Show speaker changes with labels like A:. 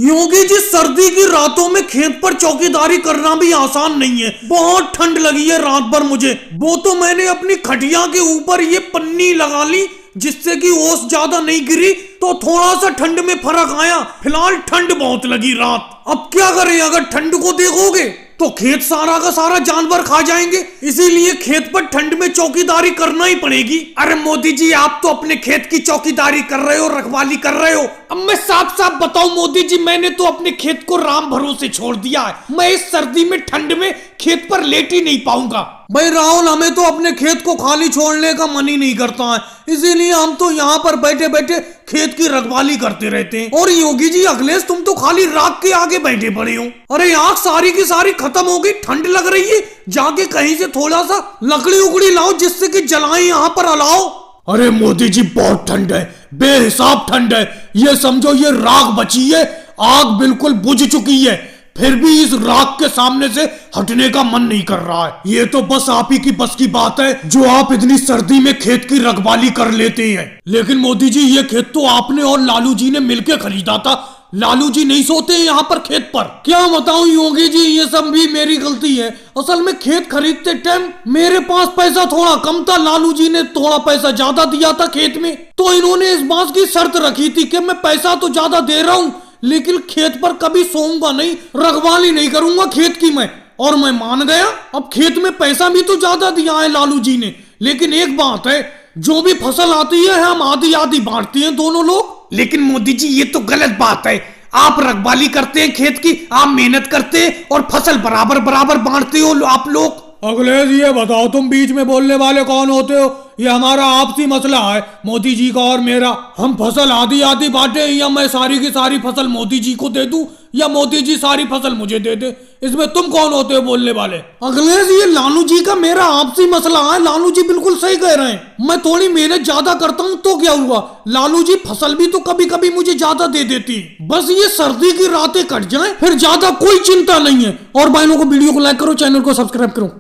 A: योगी जी, सर्दी की रातों में खेत पर चौकीदारी करना भी आसान नहीं है। बहुत ठंड लगी है रात भर मुझे। वो तो मैंने अपनी खटिया के ऊपर ये पन्नी लगा ली जिससे कि ओस ज्यादा नहीं गिरी, तो थोड़ा सा ठंड में फर्क आया। फिलहाल ठंड बहुत लगी रात। अब क्या करें, अगर ठंड को देखोगे तो खेत सारा का सारा जानवर खा जाएंगे, इसीलिए खेत पर ठंड में चौकीदारी करना ही पड़ेगी। अरे मोदी जी, आप तो अपने खेत की चौकीदारी कर रहे हो, रखवाली कर रहे हो। अब मैं साफ साफ बताऊं मोदी जी, मैंने तो अपने खेत को राम भरोसे छोड़ दिया है। मैं इस सर्दी में ठंड में खेत पर लेट ही नहीं पाऊंगा। भाई राहुल, हमें तो अपने खेत को खाली छोड़ने का मन ही नहीं करता है, इसीलिए हम तो यहाँ पर बैठे बैठे खेत की रखवाली करते रहते हैं। और योगी जी अखिलेश, तुम तो खाली राख के आगे बैठे पड़े हो। अरे आग सारी की सारी खत्म हो गई, ठंड लग रही है, जाके कहीं से थोड़ा सा लकड़ी उकड़ी लाओ जिससे कि जलाएं, यहाँ पर अलाओ। अरे मोदी जी, बहुत ठंड है, बेहिसाब ठंड है। ये समझो ये राख बची है, आग बिल्कुल बुझ चुकी है, फिर भी इस राख के सामने से हटने का मन नहीं कर रहा है। ये तो बस आप ही की बस की बात है जो आप इतनी सर्दी में खेत की रखवाली कर लेते हैं। लेकिन मोदी जी, ये खेत तो आपने और लालू जी ने मिलकर खरीदा था। लालू जी नहीं सोते यहाँ पर खेत पर। क्या बताऊं योगी जी, ये सब भी मेरी गलती है। असल में खेत खरीदते टाइम मेरे पास पैसा थोड़ा कम था, लालू जी ने थोड़ा पैसा ज्यादा दिया था खेत में, तो इन्होंने इस बात की शर्त रखी थी कि मैं पैसा तो ज्यादा दे रहा हूँ लेकिन खेत पर कभी सोऊंगा नहीं, रखवाली नहीं करूंगा खेत की मैं। और मैं मान गया। अब खेत में पैसा भी तो ज्यादा दिया है लालू जी ने, लेकिन एक बात है, जो भी फसल आती है हम आधी आधी बांटते हैं दोनों लोग। लेकिन मोदी जी, ये तो गलत बात है। आप रखवाली करते हैं खेत की, आप मेहनत करते हैं और फसल बराबर बराबर बांटते हो आप लोग। अखिलेश, ये बताओ तुम बीच में बोलने वाले कौन होते हो? ये हमारा आपसी मसला है, मोदी जी का और मेरा। हम फसल आधी आधी बांटे, या मैं सारी की सारी फसल मोदी जी को दे दूं, या मोदी जी सारी फसल मुझे दे दे, इसमें तुम कौन होते हो बोलने वाले? अखिलेश, ये लालू जी का मेरा आपसी मसला है। लालू जी बिल्कुल सही कह रहे हैं। मैं थोड़ी मेहनत ज्यादा करता हूँ तो क्या हुआ, लालू जी फसल भी तो कभी कभी मुझे ज्यादा दे देती है। बस ये सर्दी की रातें कट जाए, फिर ज्यादा कोई चिंता नहीं है। और भाइयों को वीडियो को लाइक करो, चैनल को सब्सक्राइब करो।